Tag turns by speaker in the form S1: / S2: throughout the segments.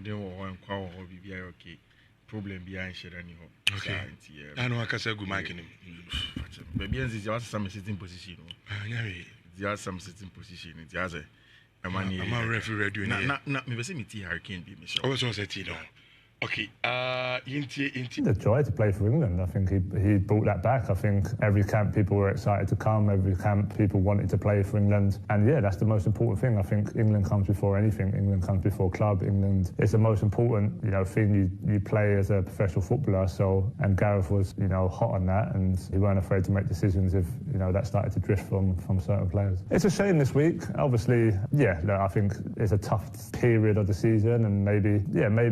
S1: then one call or be okay. Problem behind share any ho.
S2: Okay. I know I can say good mic in him.
S1: Maybe is just some sitting position. There's some sitting position. It's just a money.
S2: I'm a referee doing it.
S1: Not me say me hurricane be me.
S2: I was going to say Tino. Okay,
S3: The joy to play for England. I think he brought that back. I think every camp people were excited to come. Every camp people wanted to play for England. And yeah, that's the most important thing. I think England comes before anything. England comes before club. England is the most important, thing you play as a professional footballer. So, and Gareth was, hot on that, and he weren't afraid to make decisions if, that started to drift from certain players. It's a shame this week. Obviously, I think it's a tough period of the season, and maybe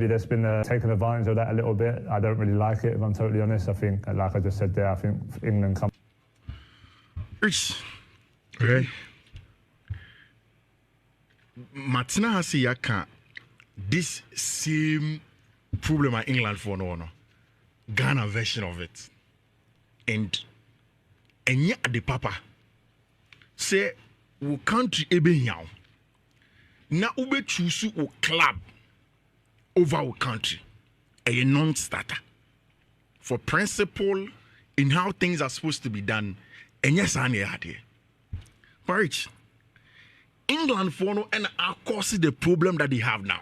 S3: there's been taken advantage of that a little bit. I don't really like it, if I'm totally honest. I think, like I just said there, I think England come.
S1: Okay. Martina has yaka this same problem at England for no. Ghana version of it. And yet the papa say we country ebe nyao. Na ube choose o club over our country. A non-starter for principle in how things are supposed to be done. And yes, I need idea. But England for no and of course the problem that they have now.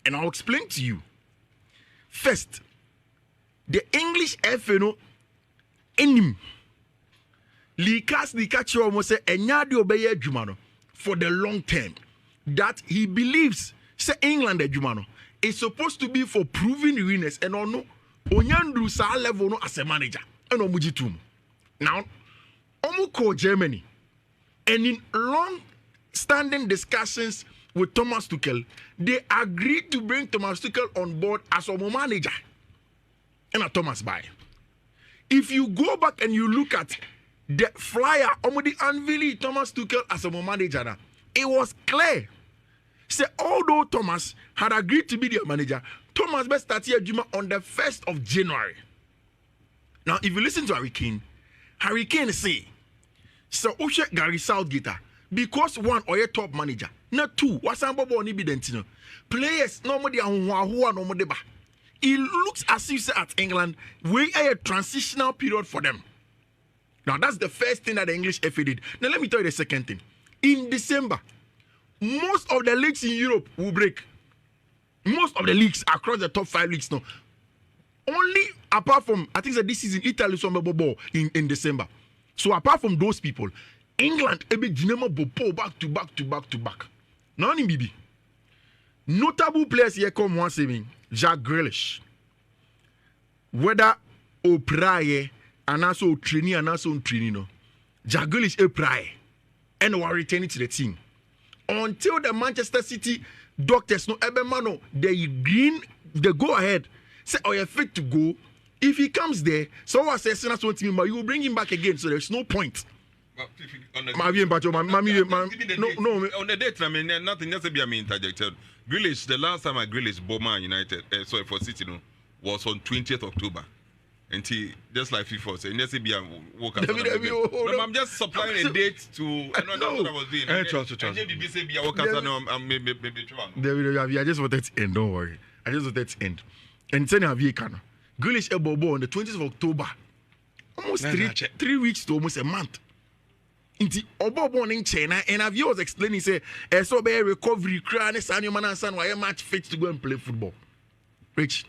S1: And I'll explain to you. First, the English FNO enim Likas Likachi almost say enyadi obeye jumano for the long term that he believes say England jumano is supposed to be for proving winners and no onyandu sa level no as a manager and omujitum. Now, omuko Germany and in long standing discussions with Thomas Tuchel, they agreed to bring Thomas Tuchel on board as a manager and a Thomas Bay. If you go back and you look at the flyer, omudi unveiling Thomas Tuchel as a manager now, it was clear. Say, although Thomas had agreed to be their manager, Thomas best start here on the 1st of January. Now, if you listen to Harry Kane say, so Ushe Gareth Southgate, because one or your top manager, not two, what's Bobo ni bidentino. Players normally are normally ba. It looks as if say at England, we are a transitional period for them. Now, that's the first thing that the English FA did. Now, let me tell you the second thing. In December, most of the leagues in Europe will break. Most of the leagues across the top 5 leagues now. Only apart from, I think that this season, Italy some ball in December. So apart from those people, England ebe dinamo bopo back to back to back to back. Now in BB. Notable players here come once saying Jack Grealish. Whether o praye and also training and also training no. Jack Grealish a praye and we are returning to the team. Until the Manchester City doctors no ebemano they go ahead say you're fit to go. If he comes there, so what says you will bring him back again, so there's no point.
S4: On the date, I mean, nothing just to be interjected. Grealish, the last time I Grealish Bowman United, sorry for City, was on 20th October. And he just like FIFA said, let's be a worker. No, I'm just supplying a date to. I know that's what I was doing.
S1: I just wanted to end. Don't worry. I just wanted to end. And then have you can Grealish Ebobo on the 20th of October, almost 3 weeks to almost a month. Inti Obobo in China, and have you was explaining say, so be recovery, cry, son, your man and son, why match fit to go and play football. Rich.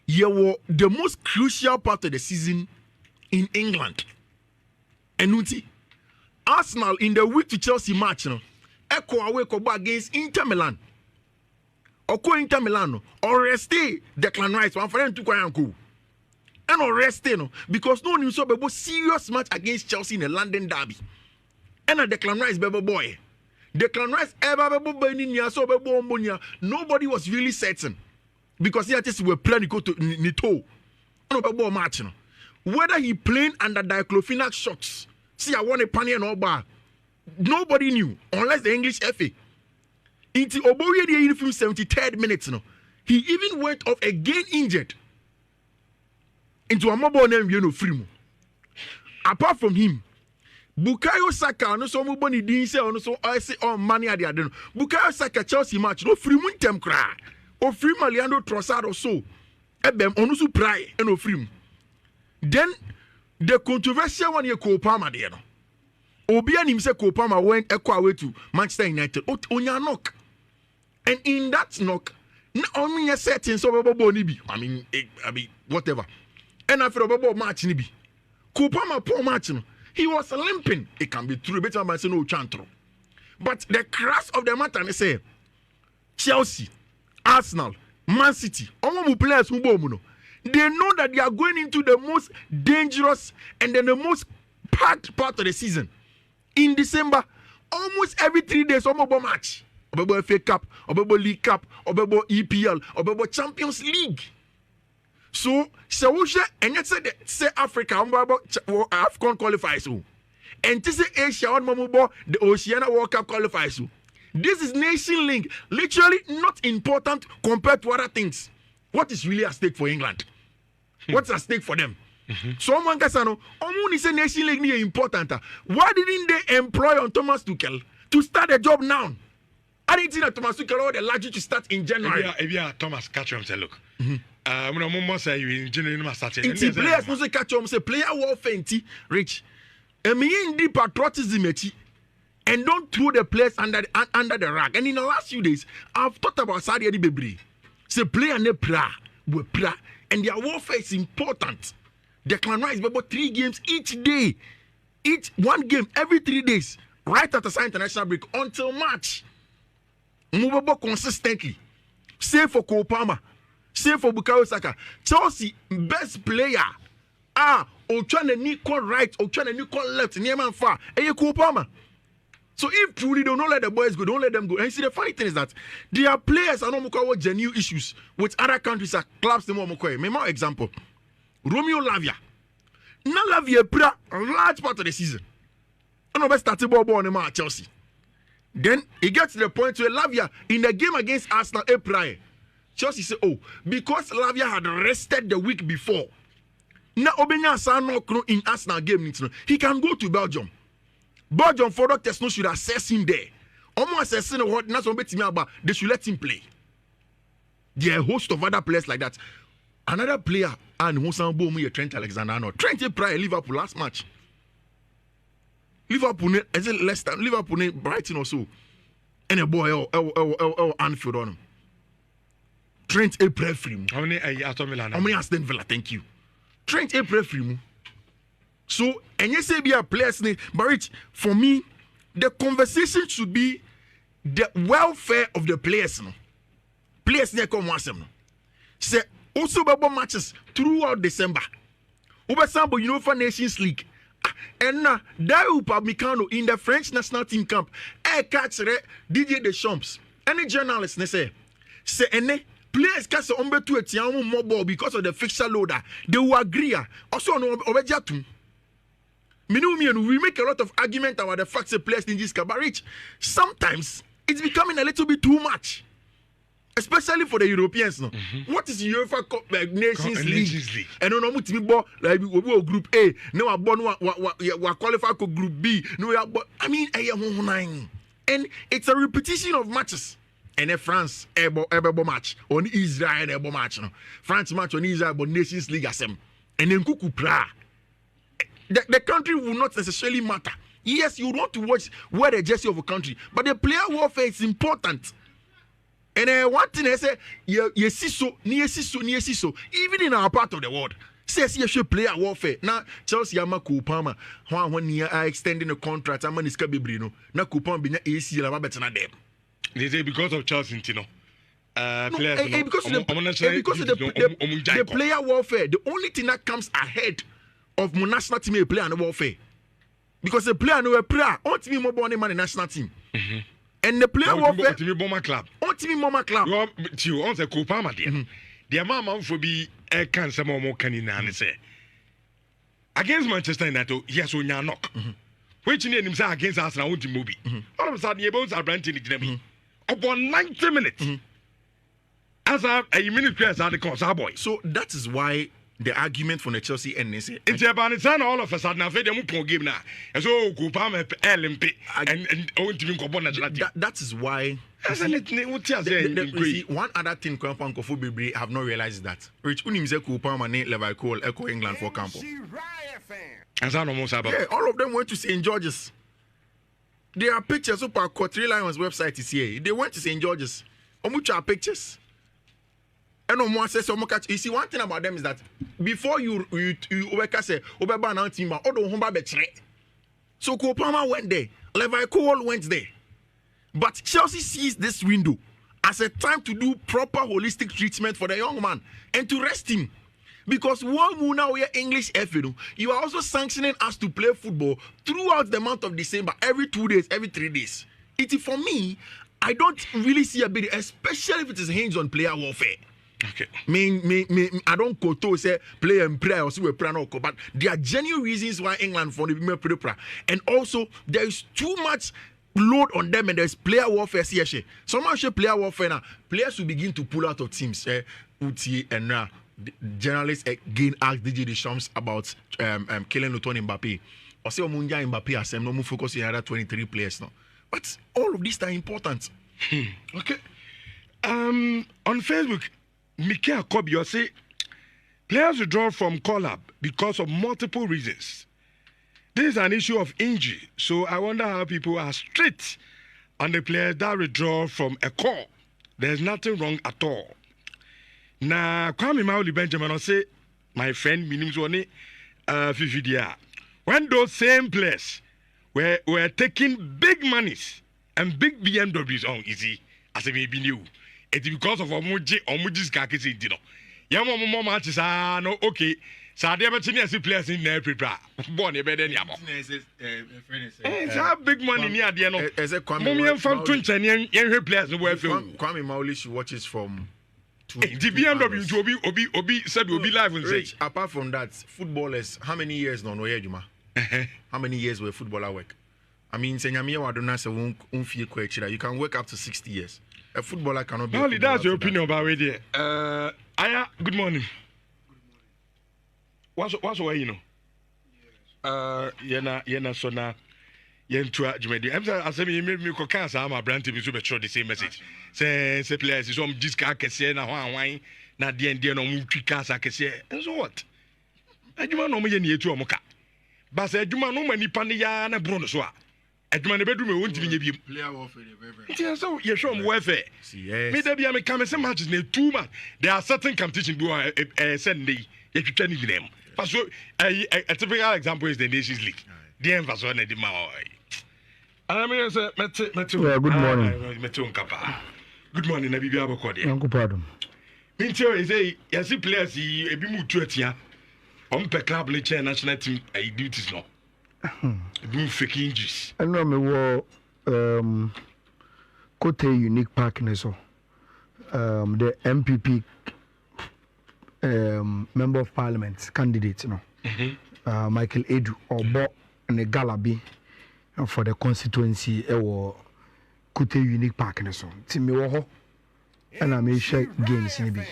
S1: You were the most crucial part of the season in England. And Nuti, Arsenal in the week to Chelsea match, echo away against Inter Milan. Or Inter Milan, or rest Declan Rice, one for them to go and go. And or rest because no news about serious match against Chelsea in the London derby. And a Declan Rice baby boy. Declan Rice nobody was really certain. Because he just were planning to go to Nito. Match. Whether he playing under diclofenac shots. See, I want a panic and all bar. Nobody knew, unless the English FA. Into Oboye the uniform 73rd minutes. He even went off again injured. Into a mobile name, free. Apart from him, Bukayo Saka no so mo boni din say ono so I say on money ade ade no. Bukayo Saka Chelsea match no free mun tem kra. O free Maliano Trossard or so. Ebem ono so pry and o free. Then the controversial one ye Cole Palmer there no. Obi anim say Cole Palmer went away to Manchester United. Onya knock. And in that knock, na only a certain so babo ni bi. I mean whatever. And after babo match ni bi. Cole Palmer poor match no. He was limping. It can be true. Better man say no chantro. But the crux of the matter is say Chelsea, Arsenal, Man City, all players who no. They know that they are going into the most dangerous and then the most packed part of the season. In December, almost every 3 days, almost match. Obebo FA Cup, Obebo League Cup, Obebo EPL, Obebo Champions League. So, and yet say Africa, AFCON qualifies. And this is Asia, the Oceania World Cup qualifies. This is Nation League, literally not important compared to other things. What is really at stake for England? What's at stake for them? Someone can say, no, say Nation League is important. Why didn't they employ on Thomas Tuchel to start a job now? I didn't think that Thomas Tuchel had the luxury to start in January.
S2: If Thomas catch him, say, look. Say you in January,
S1: players must catch him, say, player warfare, Rich. And me in deep patriotism, and don't throw the players under the rag. And in the last few days, I've thought about Saudi Arabia. Say, player ne pra, we pra. And their warfare is important. The Clan Rice about 3 games each day. Each one game every 3 days. Right after the international break until March. Movable consistently. Same for Cole Palmer. Same for Bukayo Saka. Chelsea, best player. Ochana Nico right, Ochana Nico left, Nieman far. And you Cole Palmer. So if truly don't let the boys go, don't let them go. And see, the funny thing is that their players are not more genuine issues with other countries that clubs them more. Memor example, Romeo Lavia. Now Lavia play a large part of the season. I know best starting ball on him at Chelsea. Then he gets to the point where Lavia in the game against Arsenal April, Chelsea say, oh, because Lavia had rested the week before. Now Obenya Sano in Arsenal game, he can go to Belgium. Belgium for doctors no should assess him there. Almost assessing what not about they should let him play. There are a host of other players like that. Another player and Hosan Trent Alexander-Arnold. Trent prior Liverpool last match. Liverpool is it Leicester, Liverpool Brighton or so. And a boy Anfield on him. Trent April free.
S2: How many Aston Villa?
S1: How many Aston Villa? Thank you. Trent April free. So, and you say be a players name, but Rich, for me, the conversation should be the welfare of the players. No? Players they come once them. Say also about matches throughout December. Over sample, for Nations League. And now, Dayupa Mikano in the French national team camp, catch DJ Deschamps. Any journalist they say players can say to a tiamu more ball because of the fixture loader. They will agree. Also, no obejatum. We make a lot of argument about the fact that players in this cabaret. Sometimes it's becoming a little bit too much, especially for the Europeans. No, what is UEFA Cup Nations League? And no, we go Group A. No, we qualify for Group B. No, I mean, and it's a repetition of matches. And then France, ebo match on Israel, ebo match. No, France match on Israel, but Nations League asem. And then Kuku pra. The country will not necessarily matter. Yes, you want to watch where the jersey of a country, but the player warfare is important. And one thing I say, yes, so, even in our part of the world, says yes, player warfare. Now, Chelsea Yama Kupama, when you are extending the contract, I'm going to be Brino. Now, Kupam be AC, I'm better than them.
S2: They say because of Chelsea, Tino.
S1: Because of the player warfare, the only thing that comes ahead of my national team a player and warfare. Because the player no a player, on to me more born man in national team. And the player warfare
S2: to me bomber club.
S1: On to me mama club.
S2: You on the Kupama there. The mama for be a can some more canine and say against Manchester United, yes, we are knock. Which name himself against us now to movie. All of a sudden, your bones are branching it. Upon 90 minutes. As a minute players are the boy.
S1: So that is why the argument from the Chelsea end is
S2: it's about it all of a sudden I feel them game now. And so Kupama LMP and own to be
S1: that is why one other thing have not realized that Rich Unimze Kupama ne Liverpool Echo England for Campo. Yeah, all of them went to St. George's. There are pictures up our Cottry Lions website is here. They went to St. George's. How pictures? And no more says you see one thing about them is that before you say team so Kopama went there, Liverpool went there. But Chelsea sees this window as a time to do proper holistic treatment for the young man and to rest him. Because while we now hear English FA, you are also sanctioning us to play football throughout the month of December, every 2 days, every 3 days. For me, I don't really see a bit, especially if it is hinged on player warfare.
S2: Okay.
S1: I don't go to say play and pray or see a prayer, but there are genuine reasons why England for the prayer. And also, there is too much load on them, and there's player warfare. So much player warfare now. Players will begin to pull out of teams. Uti and journalists again asked DJ Deschamps about killing Antoine Mbappe. Or say Omunja Mbappe as no more focus on the other 23 players now. But all of these are important.
S2: Okay. On Facebook, Mikel Kobio say players withdraw from call-up because of multiple reasons. This is an issue of injury, so I wonder how people are strict on the players that withdraw from a call. There's nothing wrong at all. Now, Kwame Mauli Benjamin say, my friend, Fiifi-Manfred, when those same players were taking big monies and big BMWs on easy, as it may be new, it's because of Omuji's Kakisi, you know. Yamma matches are no okay. So I never seen any players in there prepare. Born a better than Yamo. It's a big money near the end.
S1: As a
S2: Kwame from Twinch and young players who were filmed.
S1: Kwame Mauli, she watches from.
S2: The BMW to Obi said will be live and say.
S1: Apart from that, footballers, how many years no Juma? How many years were footballer work? I mean, you can work up to 60 years. A footballer cannot be.
S2: Only that's your opinion about it. Aya, good morning. What's why you know? Yena so na yentua jumedi. I say me ko cancer am brand team so be the same message. Say players is some disca kese na hwan na de no mu twi cancer kese. And so what? Adwuma no mo ye ne etu omoka. Ba say adwuma no manipa ne ya na bro no so a. Adwuma ne bedru me won timi nya biem.
S1: Player warfare very.
S2: Yeah, so you show me warfare.
S1: Yes.
S2: Me there be am come some matches na too much. There are certain competition do Sunday. You twitwa ni them. So a typical example is the Nations League. The emphasis on the Mao. I mean,
S5: good morning.
S2: Good morning, Nabi Abokodi.
S5: Uncle Pardon.
S2: Mincho is a yes, players, a bimu to it here. On per club, national team, I duties no. Do fake injuries.
S5: I know me war Cote Unique Park in so. The MPP member of parliament candidate, Michael Edu or Bo and the Galabi for the constituency or Kute Unique Park and so. Timmy Woho and I may share games in the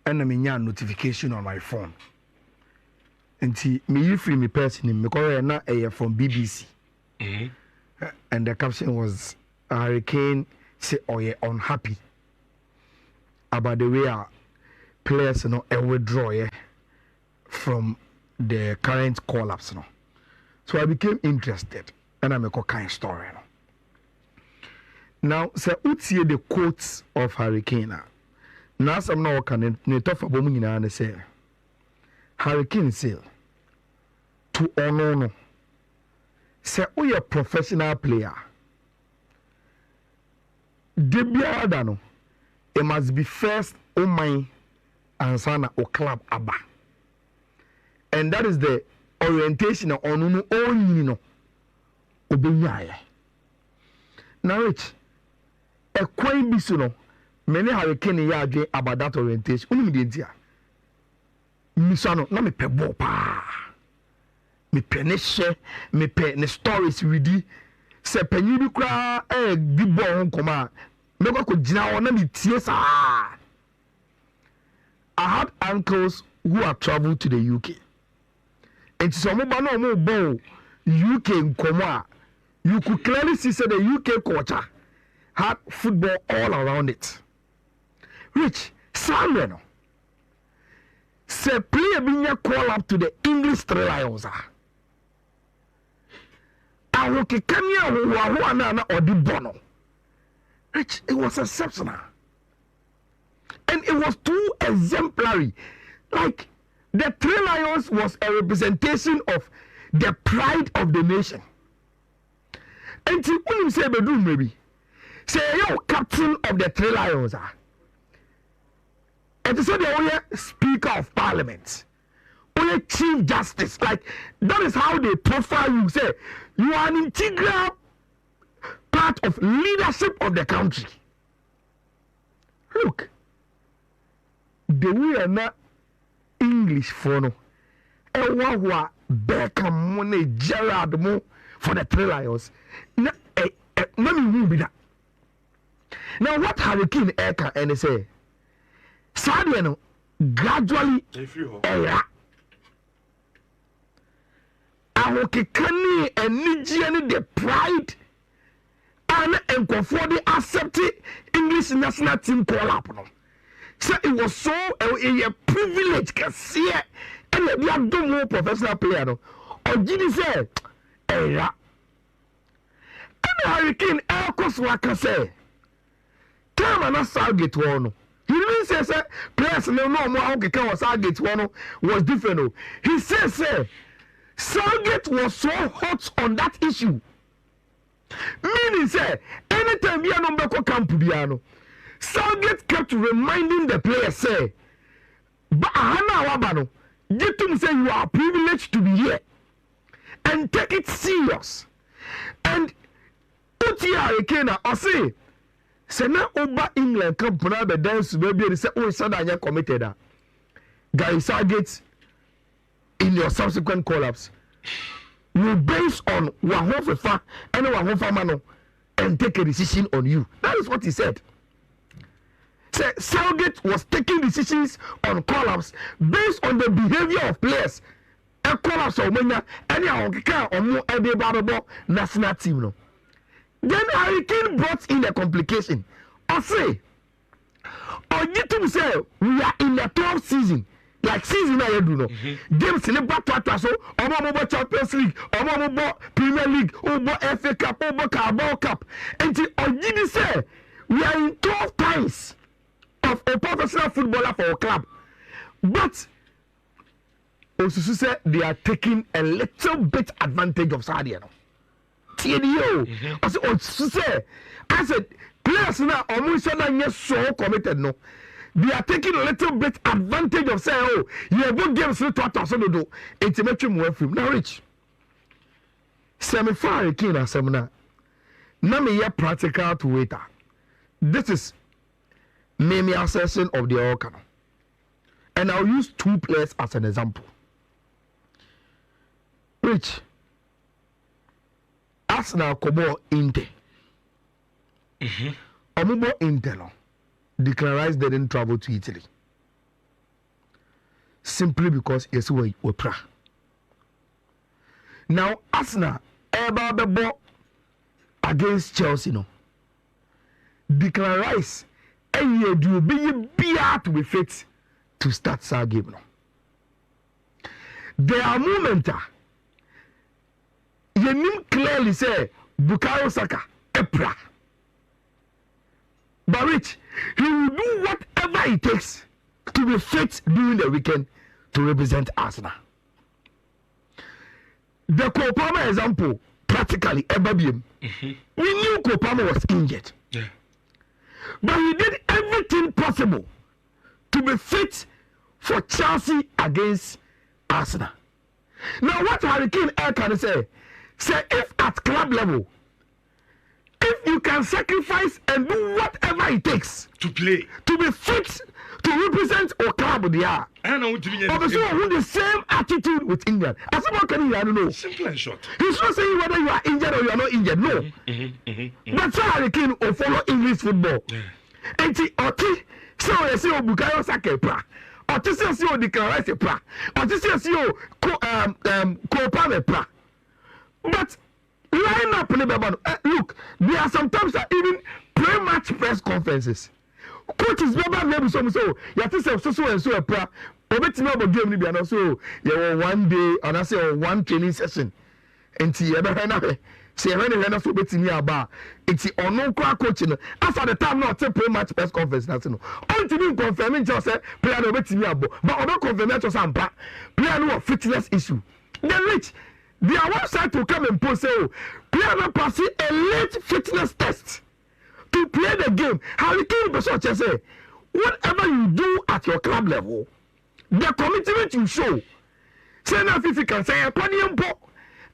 S5: and I mean notification on my phone. And me free me person because not from BBC. And the caption was Hurricane say oh yeah unhappy about the way players withdraw from the current collapse. So I became interested and I'm a kind of story. Now, so see the quotes of Hurricane. Now, some now can talk about me and say Hurricane say to honor. Say, oh, you're a professional player. Debiadano, it must be first on my ansana o club aba, and that is the orientation on no only obenya. Now it a quite bisuno many Hurricane ya again about that orientation. Only the idea. Misano na me pebo pa. Me peneshe me pe ne stories widi se panyi bi kra bi bo hon koma me ko gina wona me tie sa. I had uncles who have traveled to the UK. And some of them UK in Koma, you could clearly see that the UK culture had football all around it. Which, Samuel, say player being call up to the English Three Lions. I will Kenya who are or the Bono. Which it was exceptional. And it was too exemplary. Like the Three Lions was a representation of the pride of the nation. And when you say bedroom maybe, say yo captain of the Three Lions are. And to say the Speaker of Parliament, or Chief Justice, like that is how they profile you. Say you are an integral part of leadership of the country. Look, the way are not English for no, and what Beckham money Gerard mo for the Three Lions. Now, will be that. Now, what Hurricane Eka and say, Sadio gradually era. Ahokekani and Nigiani the pride and conform accepted English national team call up. So it was so a privilege can see it and they are doing more professional player. Or did you say era? And Hurricane Elkos Waka say, Time and Southgate one. He didn't say players no more how can Southgate one was different. He says Southgate was so hot on that issue. Meaning say anytime you are no back camp piano, Southgate kept reminding the players say, but Hana Wabano, get to say you are privileged to be here and take it serious. And Utia Ekena or say na over England camp na be dance baby and say oh Sadanya committed that. Gareth Southgate in your subsequent collapse will based on Wahofefa and Wahofamano and take a decision on you. That is what he said. Say Southgate was taking decisions on collapse based on the behavior of players. A collapse of Mena any or more every national team. No. Then Hurricane brought in a complication. I say, or you to say we are in the 12th season. Like season I do no. Games in the back to so Omo Champions League, Omo Premier League, Omo FA Cup, Omo Carabao Cup. And you say we are in 12 times of a professional footballer for a club. But also say they are taking a little bit advantage of Sadio. TDO. Also say I said players now almost so committed no. They are taking a little bit advantage of saying, oh, you have good games to do. It's a much more film. Now, Rich, semi-far keen as seminar. Now, me practical to waiter. This is maybe assessing of the organ. And I'll use two players as an example. Rich, Arsenal Kobo Inte. Omubo Inte. Declared they didn't travel to Italy simply because it's way opera. Now Arsenal ever against Chelsea no declared you do be to be fit to start our game no. There are moments you clearly say Bukayo Saka opera. But Rich, he will do whatever it takes to be fit during the weekend to represent Arsenal. The Kopama example, practically, we knew Kopama was injured. Yeah. But he did everything possible to be fit for Chelsea against Arsenal. Now, what Hurricane Air can say if at club level, if you can sacrifice and do whatever it takes
S2: to play,
S5: to be fit, to represent our club, they are.
S2: And I want to be
S5: the same attitude with England. As someone can you know.
S2: Simple and short.
S5: He's not saying whether you are injured or you are not injured. No. But Hurricane or follow English football. And so they say Bukayo Saka pra. Otisesi o declare a pra. Otisesi o co-palme pra. But line up in the look, there are sometimes that even pre-match press conferences. Coaches never maybe so you have to say so and so a pra. Obetime about game ni bi and so you one day and I say one training session. Enti you better na say when the so betime aba. Enti ono kwa coach no as at the time not take pre-match press conference na no. Until you confirm say player no betime abo. But obe confirm to sampa. Player no fitness issue. Then which their website will come and post say player no pass a late fitness test to play the game. How you can be such as say whatever you do at your club level, the commitment you show. Say now if you can say a podium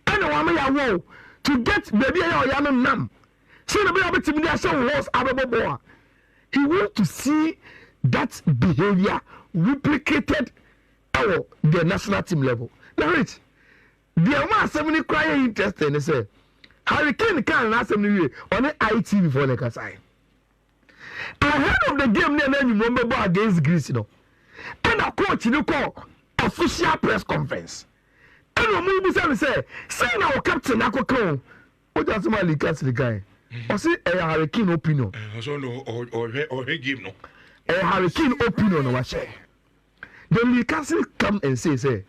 S5: and a woman ya wall to get baby or young nam. Say the baby to me show was ababa. He want to see that behavior replicated at the national team level. Now it. The amount of many crying interest in say Hurricane can last some way on the IT before the Kasai. Ahead of the game, then you remember against Greece, and a coach you call official press conference. And we move say our captain Akoko. What does my league the guy? Or say a Hurricane opinion.
S2: Or game no.
S5: A Hurricane opinion or share. Then we can come and say.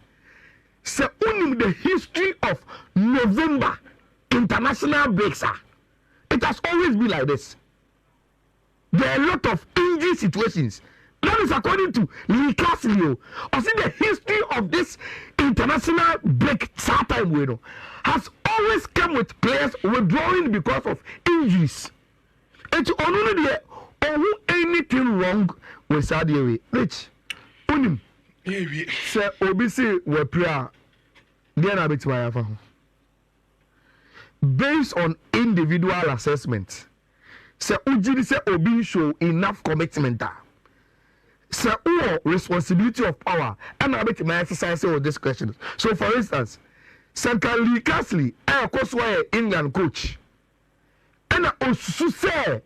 S5: Say only the history of November international breaks. It has always been like this. There are a lot of injury situations. That is according to Lee Castillo. I see the history of this international break time has always come with players withdrawing because of injuries. It's only there or anything wrong with Saudi Arabia. Rich, unim. Say obisi we prayer. Based on individual assessment, say ujiri say obi show enough commitment. Say responsibility of power and I bet my exercise all these questions. So for instance, Central Lee Castley, of course why England coach. And also say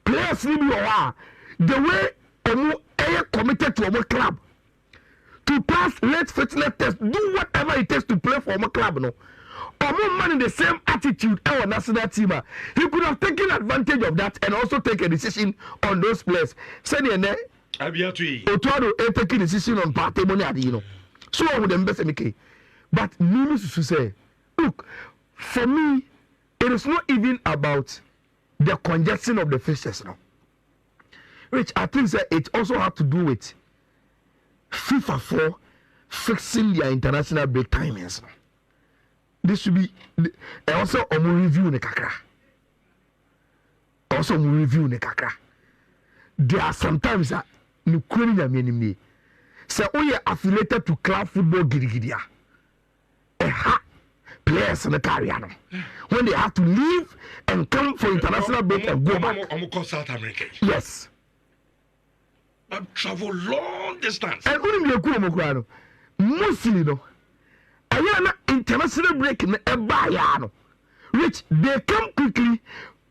S5: players need the way omo committed to our club. To pass late fitness test, do whatever it takes to play for my club. No, or man in the same attitude our national team. He could have taken advantage of that and also take a decision on those players. Send you there. Otuado taking a decision on party money. So I would invest in me. But needless to say, look, for me, it is not even about the congestion of the fixtures now. Which I think that it also has to do with FIFA 4 fixing their international break timings. This should be also a review ne kakra. Also review ne kakra. There are sometimes that you couldn't mean say we are affiliated to club football gidigidia. Players in the carrier when they have to leave and come for international break and go back.
S2: South America.
S5: Yes.
S2: Travel long distance.
S5: And only the Kumo mostly no. I international break in a which they come quickly,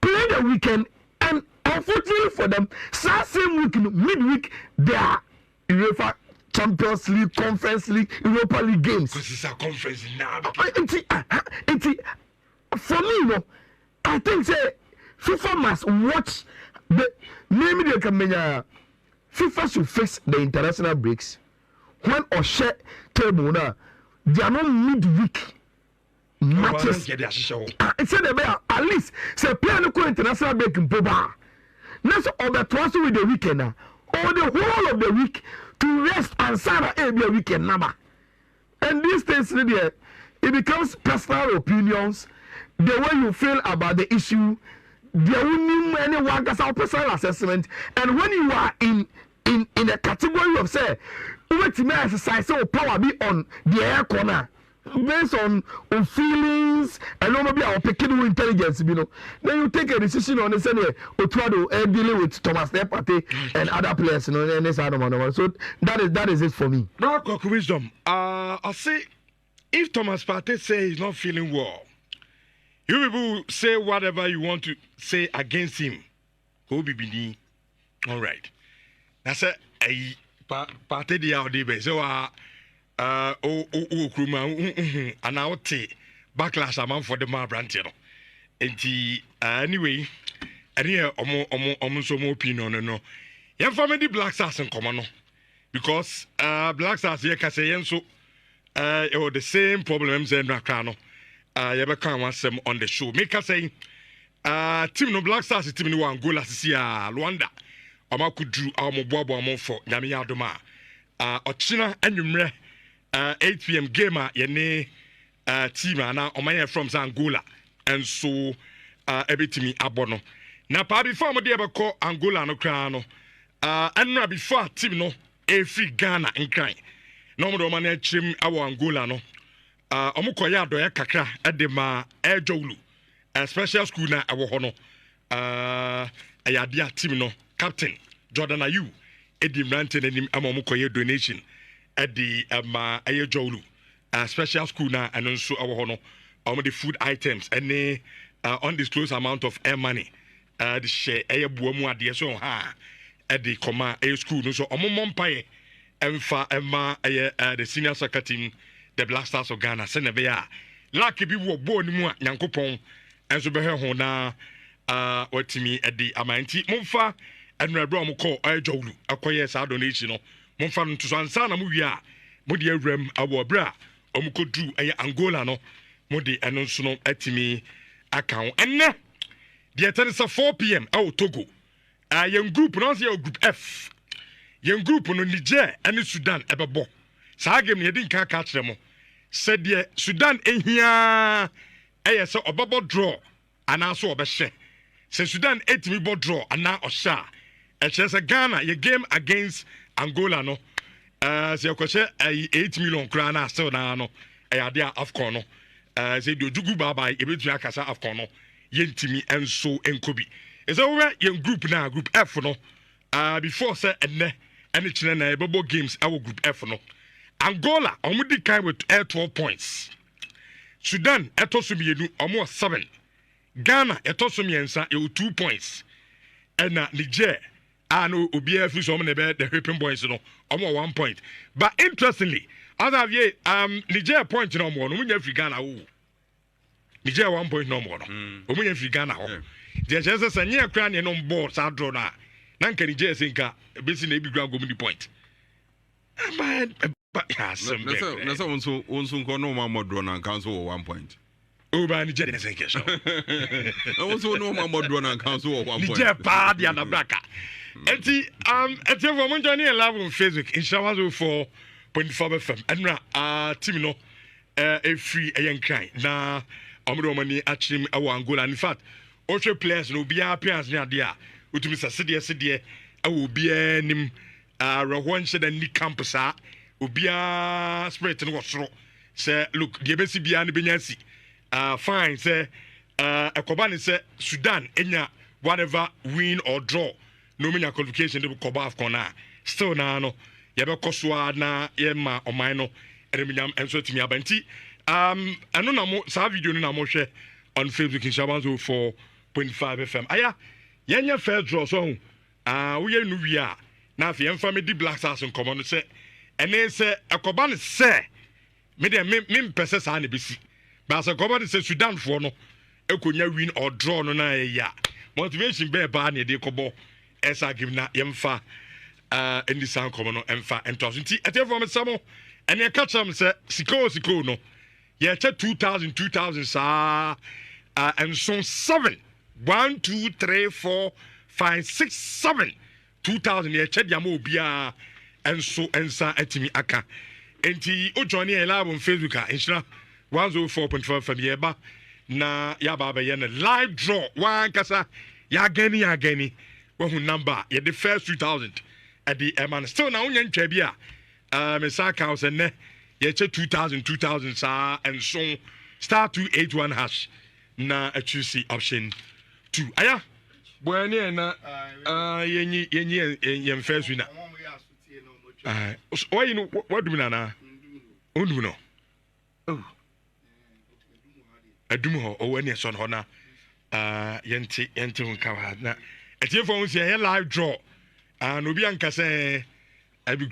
S5: play the weekend, and unfortunately for them, same week midweek they are UEFA Champions League, Conference League, Europa League games.
S2: Because it's a conference now.
S5: For me, no, I think say FIFA must watch the maybe they can FIFA should fix the international breaks when or share table now. They are not midweek matches. It's at least say player no go international break in Poba. Next over twice with the weekend or the whole of the week to rest and Sarah a weekend number. And these things it becomes personal opinions, the way you feel about the issue. There will be anyone that's our personal assessment, and when you are in a category of say, what may exercise so power be on the air corner based on feelings and maybe our peculiar intelligence, then you take a decision on the same way or try to deal with Thomas Nepate and other players, and this other. So that is it for me.
S2: Now, wisdom. I'll say if Thomas Partey say he's not feeling well. You people say whatever you want to say against him. All right. That's a Party the out there, so Kruma, and I'll take backlash amount for the ma branch. Anyway, and here, almost some opinion, no. Young family Black Stars and common, because Black Stars here can say, so the same problems in Nakano. You ever come once on the show. Make us say, team no Black Stars, team no Angola, Luanda. Ama kudru amo boabo amo for nyame adoma ochina anwumre 8 p.m. game ye ne team na omanye from Angola and so ebetimi abono na pa before mo de ebeko Angola no kra no anra before team no free Ghana nkran no mo do ma na chim awo Angola no omukoya adoya kakra edema ejowlu special school na awo ho no ayadia team no Captain Jordan Ayu Edim Ranten and Amomukoye donation at the Ayajolu special school now and also our honor the food items and the undisclosed amount of air money the share air buomu dear so at the comma air school so Omompaye and fa Emma the senior soccer team the Black Stars of Ghana Senevea lucky people born Yankopon and so be her hona what to me at the Amanti Monfa. And we brought me call Jolu, acquire sa donation. Mon fan to Sansana Muya, Modia Rem, our bra, Omuko drew a Angola no, Modi announcement at me account. And now, the attendance of 4 p.m. out Togo. A young group, not your group F. Young group on Niger and Sudan, Ebabo. Sagam, you didn't catch them. Said the Sudan in here, a so a bubble draw, and also a best. Say Sudan 8 me ball draw, and now Osha. Echese Ghana your game against Angola no say okose 8 million krana still na no ade afcon no say do jugu baba e betu akasa afcon no yentimi enso enkobi is over your group na group F no before say enne ene kire na ebobo games our group F no Angola omudi kai with 12 points Sudan etosumienu omo 7 Ghana etosumiensa e 2 points and Niger no obia fi so the Whipping Boys no 1 point but interestingly other ye Niger point no more no munya fi Ghana wo Niger 1 point no more no munya fi Ghana ho je just say nya kra ne no ball sa draw na nka Niger sinka besi na ebi gra go mu point but yes
S4: na so wonso ko no ma draw na council 1 point
S2: Oba Niger ne senke so
S4: wonso no ma draw na council 1 point
S2: Niger pa dia na braka enti for mon journey live on Facebook in Shawazo for 0.4 FM and team no a free ayenkran na omodo mani achim awo Angola in fact also players no bia appearance na dia utumi sede awo bia nim rehon hye da ni campus a obia spirit no wosoro say look the besi bia ne benyansi fine say ekoba ne say Sudan enya whatever win or draw no menya qualification de ko ba afcon na still na no ye be kosoa na ye ma oman no ereminyam enso timi abanti ano na mo sa video no na mo hwe on Facebook in Shabanzo for 0.5 FM aya yenya fair draw so we ye nu wi a na afia mfa me di Black Stars nkomo no se ene se akoba ne se me de me mpese sa na besi ba se akoba ne se Sudan fo no ekonya win or draw no na ya motivation be ba na de kobo esa give na yemfa endi san komo no emfa entoso nti etefo me samo ene ka cham se siko no ye che 2000 sa and so 7 1 2 3 4 5 6 7 2000 ye che dia mo bia enso ensa atimi aka enti o join here live on Facebook a insha 104.5 from yeba na ya baba ye na live draw one kasa ya gani who number ye the first 2000 at the man still na onye ntwa bia me saka house ne ye che 2000 sa and so star 281 hash na choose option 2 aya boani na yenyi first winner why you know what do me na ondu no oh adum ho o wani so no na yenti nka wa na etie for us here live draw and obi anka say abi